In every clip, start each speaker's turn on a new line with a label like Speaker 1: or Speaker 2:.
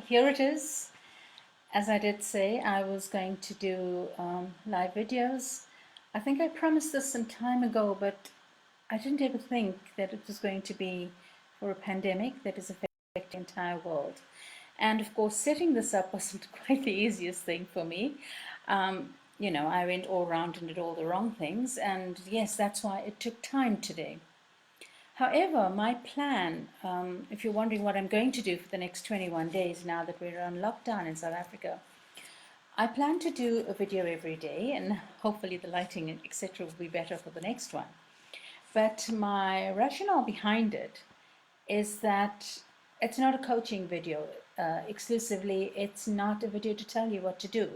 Speaker 1: Here it is. As I did say, I was going to do live videos. I think I promised this some time ago, but I didn't ever think that it was going to be for a pandemic that is affecting the entire world. And of course, setting this up wasn't quite the easiest thing for me. I went all around and did all the wrong things, and yes, that's why it took time today. However, my plan, if you're wondering what I'm going to do for the next 21 days now that we're on lockdown in South Africa, I plan to do a video every day, and hopefully the lighting and etc. will be better for the next one. But my rationale behind it is that it's not a coaching video exclusively. It's not a video to tell you what to do,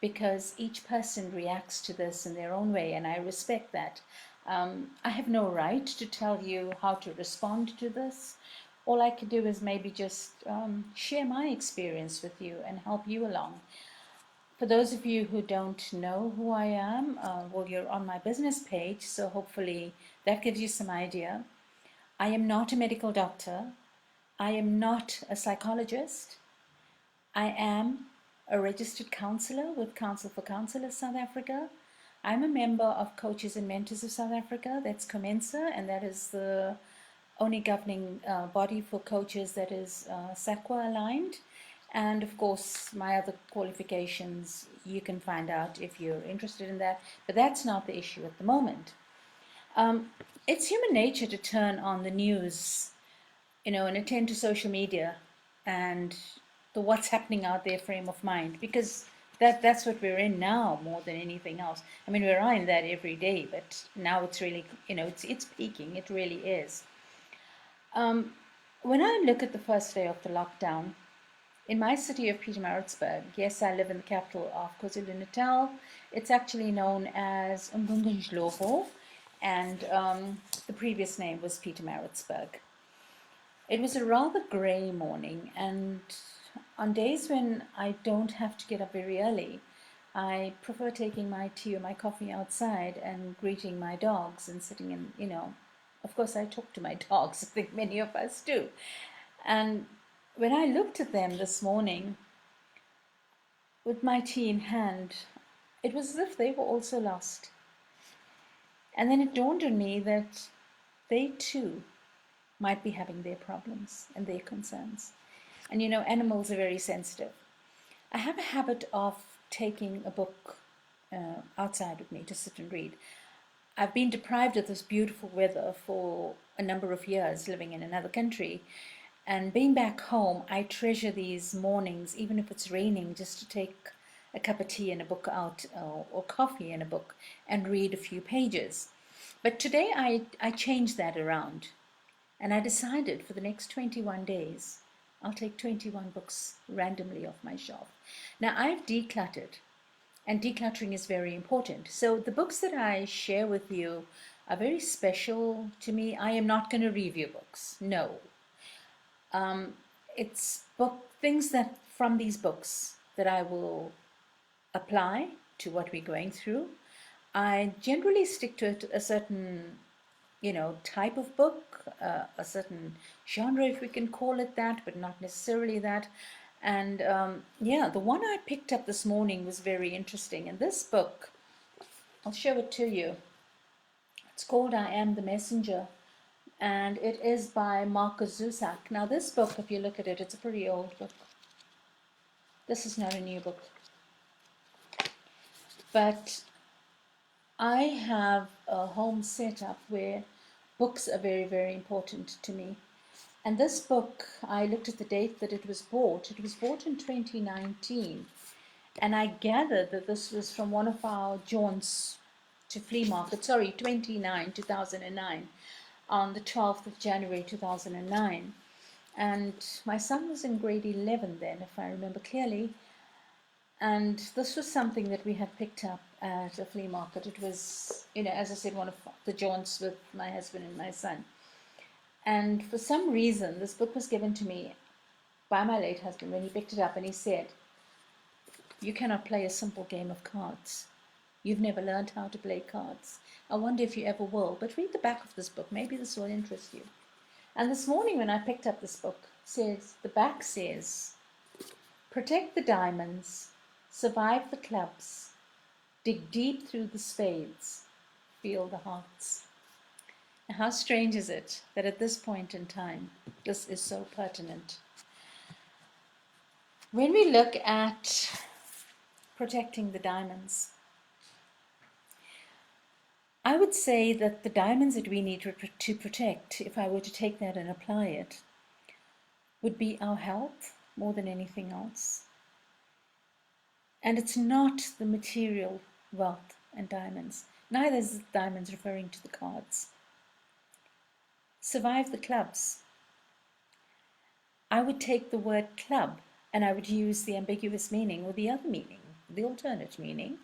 Speaker 1: because each person reacts to this in their own way, and I respect that. I have no right to tell you how to respond to this. All I can do is maybe just share my experience with you and help you along. For those of you who don't know who I am, well, you're on my business page, so hopefully that gives you some idea. I am not a medical doctor. I am not a psychologist. I am a registered counselor with Council for Counsellors South Africa. I'm a member of Coaches and Mentors of South Africa. That's COMENSA, and that is the only governing body for coaches that is SAQA aligned. And of course, my other qualifications you can find out if you're interested in that, but that's not the issue at the moment. It's human nature to turn on the news, and attend to social media and the what's happening out there frame of mind, because that's what we're in now more than anything else. I mean, we're in that every day, but now it's really, it's peaking. It really is. When I look at the first day of the lockdown, in my city of Pietermaritzburg, yes, I live in the capital of KwaZulu-Natal. It's actually known as Umgungundlovu, and the previous name was Pietermaritzburg. It was a rather grey morning, and on days when I don't have to get up very early, I prefer taking my tea or my coffee outside and greeting my dogs and sitting in, of course I talk to my dogs, I think many of us do. And when I looked at them this morning with my tea in hand, it was as if they were also lost. And then it dawned on me that they too might be having their problems and their concerns. And animals are very sensitive. I have a habit of taking a book outside with me to sit and read. I've been deprived of this beautiful weather for a number of years living in another country. And being back home, I treasure these mornings, even if it's raining, just to take a cup of tea and a book out, or coffee and a book, and read a few pages. But today I changed that around. And I decided for the next 21 days, I'll take 21 books randomly off my shelf. Now, I've decluttered, and decluttering is very important. So the books that I share with you are very special to me. I am not going to review books, no. It's things that from these books that I will apply to what we're going through. I generally stick to a certain type of book, a certain genre, if we can call it that, but not necessarily that. And the one I picked up this morning was very interesting. And this book, I'll show it to you. It's called I Am the Messenger, and it is by Marcus Zusak. Now this book, if you look at it, it's a pretty old book. This is not a new book. But I have a home setup where books are very, very important to me. And this book, I looked at the date that it was bought. It was bought in 2019. And I gathered that this was from one of our jaunts to flea market, 2009, on the 12th of January 2009. And my son was in grade 11 then, if I remember clearly. And this was something that we had picked up at a flea market. It was, as I said, one of the jaunts with my husband and my son. And for some reason, this book was given to me by my late husband when he picked it up, and he said, "You cannot play a simple game of cards. You've never learned how to play cards. I wonder if you ever will, but read the back of this book. Maybe this will interest you." And this morning when I picked up this book, the back says, Protect the diamonds, survive the clubs, dig deep through the spades, feel the hearts. Now, how strange is it that at this point in time, this is so pertinent? When we look at protecting the diamonds, I would say that the diamonds that we need to protect, if I were to take that and apply it, would be our health more than anything else. And it's not the material wealth and diamonds. Neither is diamonds referring to the cards. Survive the clubs. I would take the word club and I would use the ambiguous meaning or the other meaning, the alternate meaning,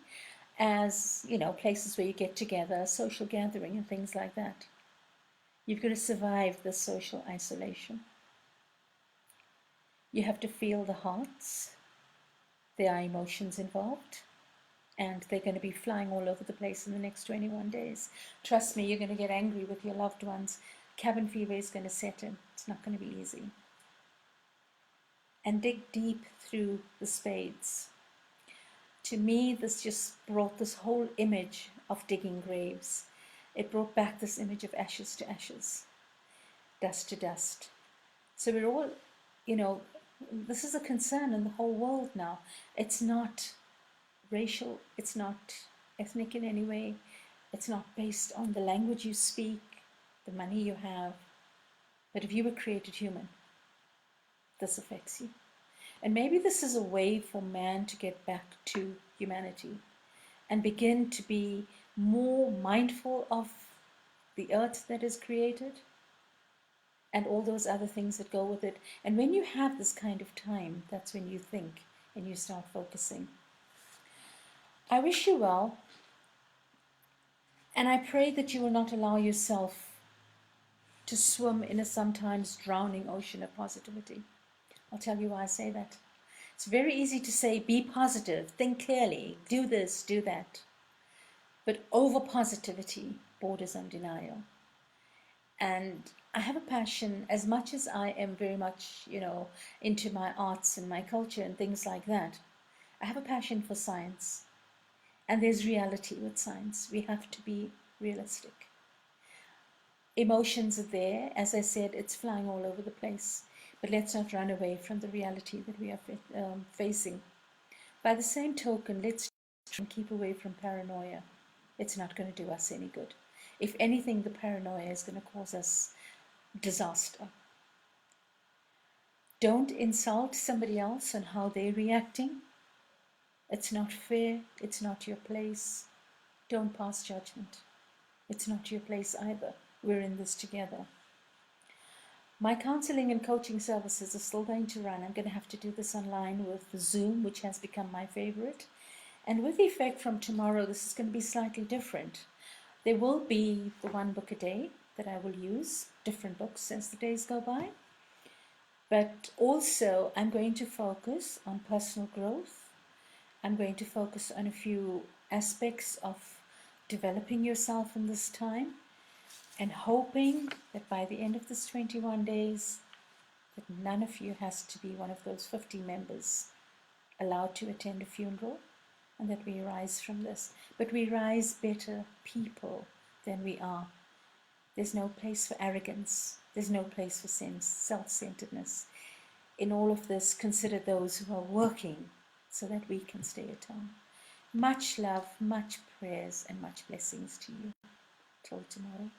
Speaker 1: as, places where you get together, social gathering and things like that. You've got to survive the social isolation. You have to feel the hearts. There are emotions involved, and they're going to be flying all over the place in the next 21 days. Trust me, you're going to get angry with your loved ones. Cabin fever is going to set in. It's not going to be easy. And dig deep through the spades. To me, this just brought this whole image of digging graves. It brought back this image of ashes to ashes, dust to dust. So we're all, this is a concern in the whole world now. It's not racial, it's not ethnic in any way, it's not based on the language you speak, the money you have. But if you were created human, this affects you. And maybe this is a way for man to get back to humanity and begin to be more mindful of the earth that is created and all those other things that go with it. And when you have this kind of time, that's when you think and you start focusing. I wish you well, and I pray that you will not allow yourself to swim in a sometimes drowning ocean of positivity. I'll tell you why I say that. It's very easy to say, be positive, think clearly, do this, do that. But over positivity borders on denial. And I have a passion, as much as I am very much, into my arts and my culture and things like that, I have a passion for science. And there's reality with science. We have to be realistic. Emotions are there. As I said, it's flying all over the place. But let's not run away from the reality that we are facing. By the same token, let's try and keep away from paranoia. It's not going to do us any good. If anything, the paranoia is going to cause us disaster. Don't insult somebody else on how they're reacting. It's not fair. It's not your place. Don't pass judgment. It's not your place either. We're in this together. My counseling and coaching services are still going to run. I'm going to have to do this online with Zoom, which has become my favorite. And with effect from tomorrow, this is going to be slightly different. There will be the one book a day that I will use, different books as the days go by. But also, I'm going to focus on personal growth. I'm going to focus on a few aspects of developing yourself in this time, and hoping that by the end of this 21 days, that none of you has to be one of those 50 members allowed to attend a funeral, and that we rise from this. But we rise better people than we are. There's no place for arrogance. There's no place for self-centeredness. In all of this, consider those who are working so that we can stay at home. Much love, much prayers, and much blessings to you. Till tomorrow.